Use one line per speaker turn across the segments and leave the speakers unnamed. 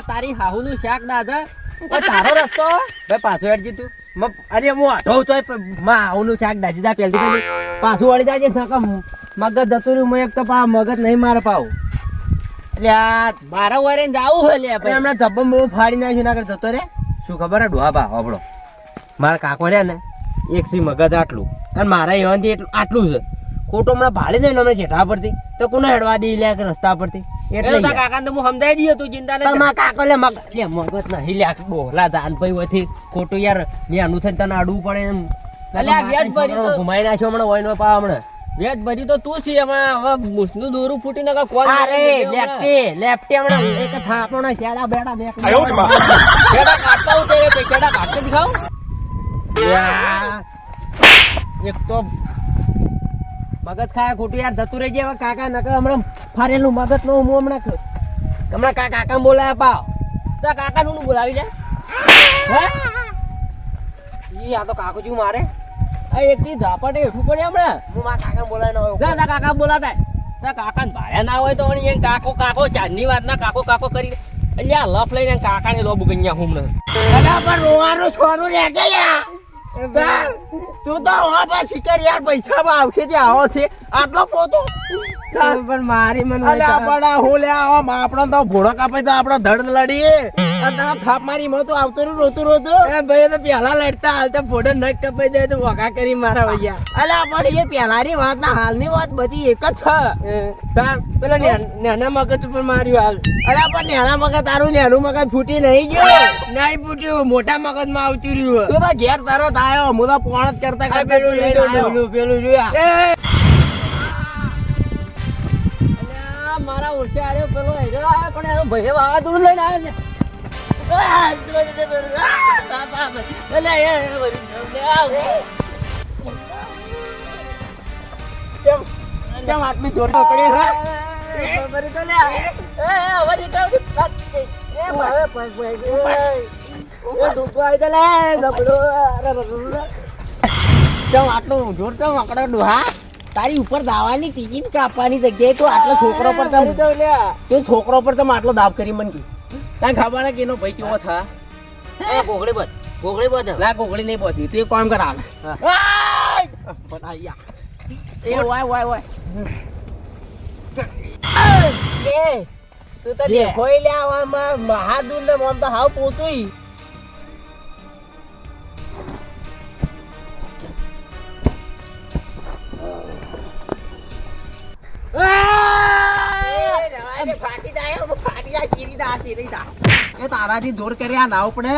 તારી હાહુ નું શાક દાદા તારો રસ્તો ભાઈ પાછો હેડજી તું અરે હું આઢો ચોય હાહુ નું શાક દાજી દા પેલથી પાછું વળી જાય મગજ જતું રહ્યું એક તો મગજ નહીં મારે પાવ એટલે આ મારા વારે જાવું હોય લે હમણાં જબ્બમ બહુ ફાડી નાખ્યું ના જતો રે શું ખબર હે ડોહા બા આપણો મારા કાકો રહ્યા ને એક સી મગજ આટલું અને મારા એવાથી આટલું છે ખોટો હમણાં ભાડી જાય ને હમણાં જેઠા પરથી તો કોને હેડવા દે લે રસ્તા પરથી એટલે કાકા તો હું સમજાઈ દઈએ તું ચિંતા નહીં કાકો લે મગજ નહીં લે બોલા દાન પૈથી ખોટું યાર મેં આનું થઈને તને અડવું પડે એમ વ્યાજ ભરી ઘુમાઈ નાખ્યો હમણાં હોય નો પા હમણાં વ્યાજ ભરી તો તું છે એમાં હવે મૂસનું દોરું ફૂટી ને કોલ અરે લેફ્ટી હમણાં એક થાપણો છેડા બેડા દેખ છેડા કાટતા હું તેરે છેડા કાટતે દિખાવ એક તો મગજ ખાય ખોટું યાર જતું રહી જાય કાકા નકર હમણાં ફારેલું મગજ નો હું હમણાં કાકા બોલાયા પાવ તો કાકા નું બોલાવી લે આ તો કાકુ છું મારે એક ઝાપટે હેઠું પડે હમણાં હું મારા કાકા બોલાય કાકા બોલાતા કાકા ને ભાડ્યા ના હોય તો કાકો કાકો ચાંદની વાત ના કાકો કાકો કરી અહીંયા લફ લઈને કાકા ને લોબુ ગઈ હું રોવાનું છોરું રે તું તો શિકાર યાર પૈસા માં આવશે ત્યાં આવો છે આટલો પોતો પણ મારી મને હું લે આપણો તો ભોળો કાપે તો આપડો ધડ લડીએ થાપ મારી માં તો આવતો રોતું ભાઈ તો પેલા લડતા હાલતા ફોટો નખ કપાઈ જાય તો વગા કરી મારા ભૈયા અલ્યા પણ એ પેલાની વાત ના હાલની વાત બધી એક જ છે પેલા નાના મગજ ઉપર માર્યું હાલ અલ્યા પણ નાના મગજ તારું નાનું મગજ ફૂટી નહીં ગયું નહીં ફૂટ્યું મોટા મગજ માં આવતું રહ્યું તું તો ઘેર તરત આવ્યો હું તો પોણ જ કરતા પેલું જોયા મારા ઓળખે આવ્યો પેલો આવ્યો પણ એનો ભાઈ વાવાઝોડું લઈને આવ્યો છે આટલી જોર પકડે આટલું જોર તો મકડો ડોહા તારી ઉપર દાવાની ટિકિટ કાપવાની જગ્યાએ તો આટલો છોકરો પર તું છોકરો પર તમે આટલો દાબ કરી મન કી તને ખબર ને કે એનો ભાઈ કેવો થા ગોગળી બધ ના ગોગળી નહીં પહોંચી તું કામ કર હાલ તું તો દેખોઈ લે મહાદૂર ને મમ તો હાવ પોતું તારાથી દૂર કરી આ નાવ પડે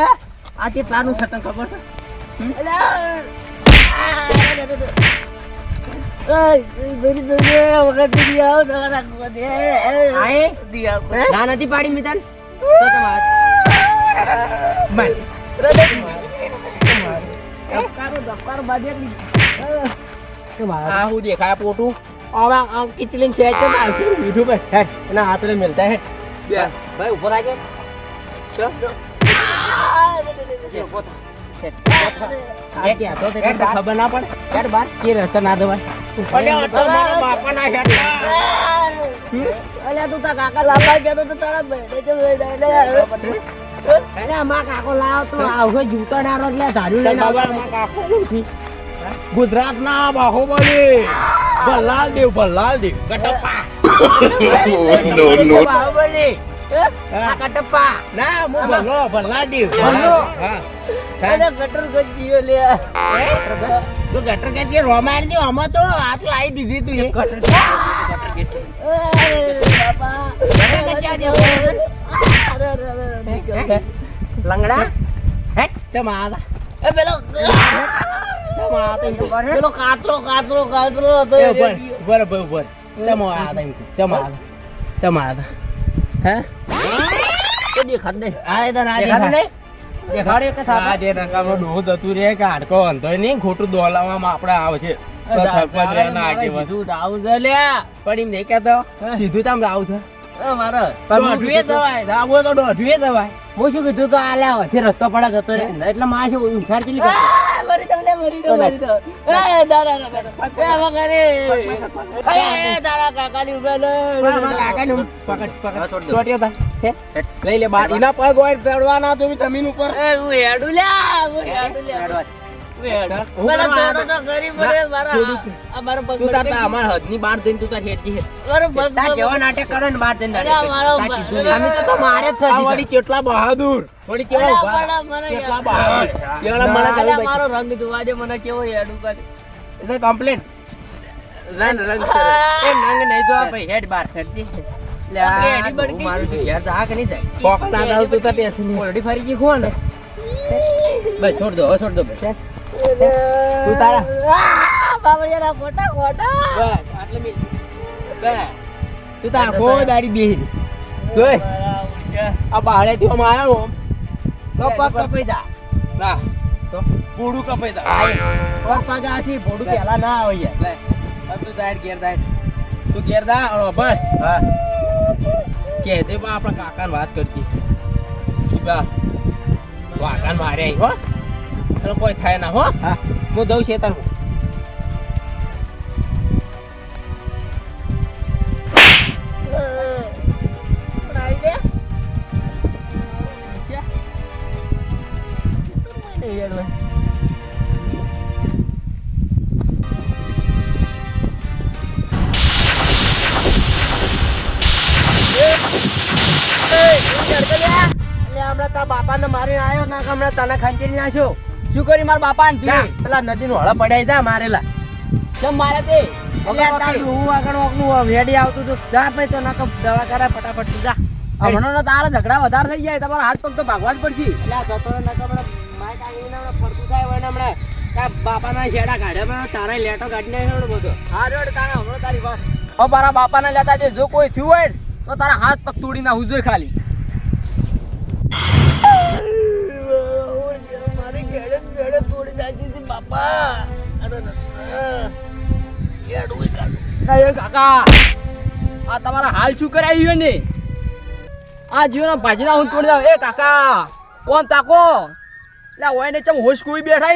આ કેટલાનું છે તને ખબર છે નથી પાડી મિતન હું દેખાય પોટું કિચલિંગ છે મીઠું ભાઈ એના હાથ મિલતા હે ભાઈ ઉપર આજે ખબર ના પડે બાર કે રસ્તા ના દવાય તું તા કાકા લાવવા ગયો તો તારા કાકો લાવ તો આવો જૂતો નારો એટલે ધાર્યું લઈને ગુજરાત ના બાહુબલી ભલ્લાલ દેવ કટપ્પા બાહુબલી કટપ્પા ના હું ભલ્લાલ દેવ ગટર ગજીયો લે તો ગટર ગજી રોમાન દે આમાં તો હાથ લાવી દીધી તું લંગડા હેટ તમારા એ પેલો પેલો કાતરો ઉપર તમારા હે તો દેખાડ દે આ દેખાડે કે થાપા જે નકામો ડોહ જતું રે કે હાડકો અંધોય નહીં ખોટું દોલાવામાં આપણે આવે છે
તો સરપંચ રેના આગેવાન.
સીધું તો આવું છે લ્યા.
પણ એમ નહીં કહેતો સીધું તામ આવું છે
મારે
દોઢીએ જવાય આવું હોય તો દોઢીએ જવાય.
હું શું કીધું તો આલ્યા વચ્ચે રસ્તો પડે જતો રે એટલે માં શું ઉછાર ચીલી કરતો.
મરી દો કાકાનું પકડ પકડ ચોટ્યો તા હે લઈ લે બાર એના પગ હોય ચડવાના તો જમીન ઉપર
હું હેડું લ્યા હું હેડું લ્યા
તું તાર અમાર હદની બહાર જઈને તું તાર હેડજી હેડ
કેવા નાટક કરો ને બાર જઈને અમે તો મારે જ
આ વળી કેટલા બહાદુર વળી કેવા ઉભા કેટલા બહાદુર કેવા મને ચાલુ
મારો રંગ જોવા દે મને કેવો હેડું કરે
એટલે કમ્પ્લેન રંગ
એ નંગ નહીં જોવા ભાઈ હેડ બાર હેડજી
પોકતા દાવ તું તાર ટેન્શન નહીં
ઓલરેડી ફરી ગઈ કોણ બસ છોડ દો બસ
તું તારા
બાબરિયાના ફોટા
બસ આટલે મિલ બસ તું તાર આખો દાડી બેહી જોય આ બાળે થી આમ આયો
તો પગ કપાઈ જા
ના તો પૂડું કપાઈ દા
પગ પગ આસી ભોડું પેલા ના આવે યાર
લે તું સાઈડ ગેર દાઈડ તું ગેર દા બસ
હા
કે દે બા આપણા કાકાને વાત કરતી કી બા વાકાન મારે આઈ હો એટલે કોઈ થાય ના હો હા હું દઉં છે તાર
બાપા ને મારી આવ્યો ના હમણાં તને ખંચેરી નાખ્યો શું કરી મારા બાપા ને પેલા નદી નું હળ પડ્યા જા મારેલા કેમ મારે તે હું આગળ વેડી આવતું હતું જા ભાઈ તો ના દવા કરાય ફટાફટ તું જા હમણાં તારા ઝઘડા વધારે થઈ જાય તમારા હાથ પગ તો ભાગવા જ પડશે એટલે જતો નકા માઇક આગળ ફરતું થાય હોય ને હમણાં બાપા ના છેડા કાઢ્યા તારા લેટો કાઢી નાખ્યો બધો હા રેડ તારા હમણાં તારી વાત હવે મારા બાપા ને લેતા જો કોઈ થયું હોય તો તારા હાથ પગ તોડી નાખું જોઈએ ખાલી મારી ઘેડે તોડી નાખી છે બાપા કાકા આ તમારા હાલ શું કરાયું ને આ જીવન ભાજીના હું તોડી દઉં એ કાકા કોણ તાકો એટલે હોય ને ચમ હોશ કોઈ બેઠા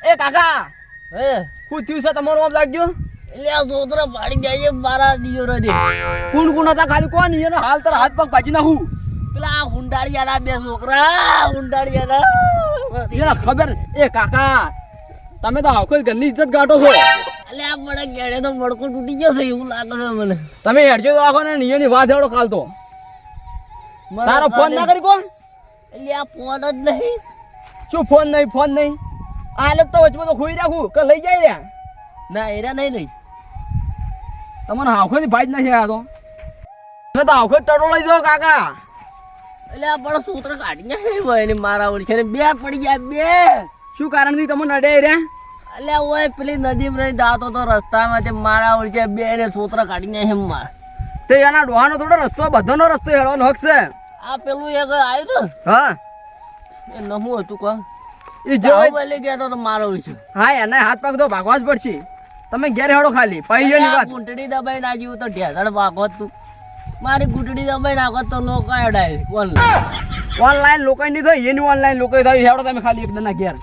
એ કાકા હે શું થયું છે તમારું આમ લાગજો એટલે આ છોકરા પાડી જાય છે મારા દિયોરો દે કોણ કોણ હતા ખાલી કોણ એનો હાલ તારા હાથ પગ ભાજી નાખું પેલા હુંડાળિયાના બે છોકરા હુંડાળિયાના એને ખબર એ કાકા તમે તો આખો ઘરની ઇજ્જત ગાંઠો છો એટલે આ મને ગેડે તો મડકો તૂટી ગયો છે એવું લાગે છે મને તમે હેડજો તો આખો ને નિયની વાત હેડો ખાલતો તારો ફોન ના કરી કોણ એટલે આ ફોન જ નહીં શું ફોન નહીં આ લોક તો વચમાં તો ખોઈ રાખું કે લઈ જાય રહ્યા ના એરા નહીં તમને આખો થી ભાઈ જ નહીં આ તો તમે તો આખો ટટો લઈ જાઓ કાકા એટલે આ પણ સૂત્ર કાઢી જાય ને મારા ઓળી છે ને બે પડી ગયા બે શું કારણ થી તમે નડે રહ્યા એટલે ઓય પેલી નદી માં જાતો તો રસ્તામાં તે મારા ઓળી છે બે ને સૂત્ર કાઢી જાય એમ માર તે એના ડોહાનો થોડો રસ્તો બધાનો રસ્તો હેડવાનો હક છે આ પેલું એક આવ્યું તો હા એ નમું હતું કોણ એ જો બોલે ગયા તો મારો છે હા એને હાથ પગ તો ભાગવા જ પડશે તમે ઘેર હેડો ખાલી પૈયાની વાત ગુંટડી દબાઈ ના જીવ તો ઢેસડ ભાગો તું મારી ગુટડી દબાઈ નાખો તો લોકો અડાય ઓનલાઈન લોકો નહીં થાય એની ઓનલાઈન લોકો થાય હેડો તમે ખાલી એકદમ ના ઘેર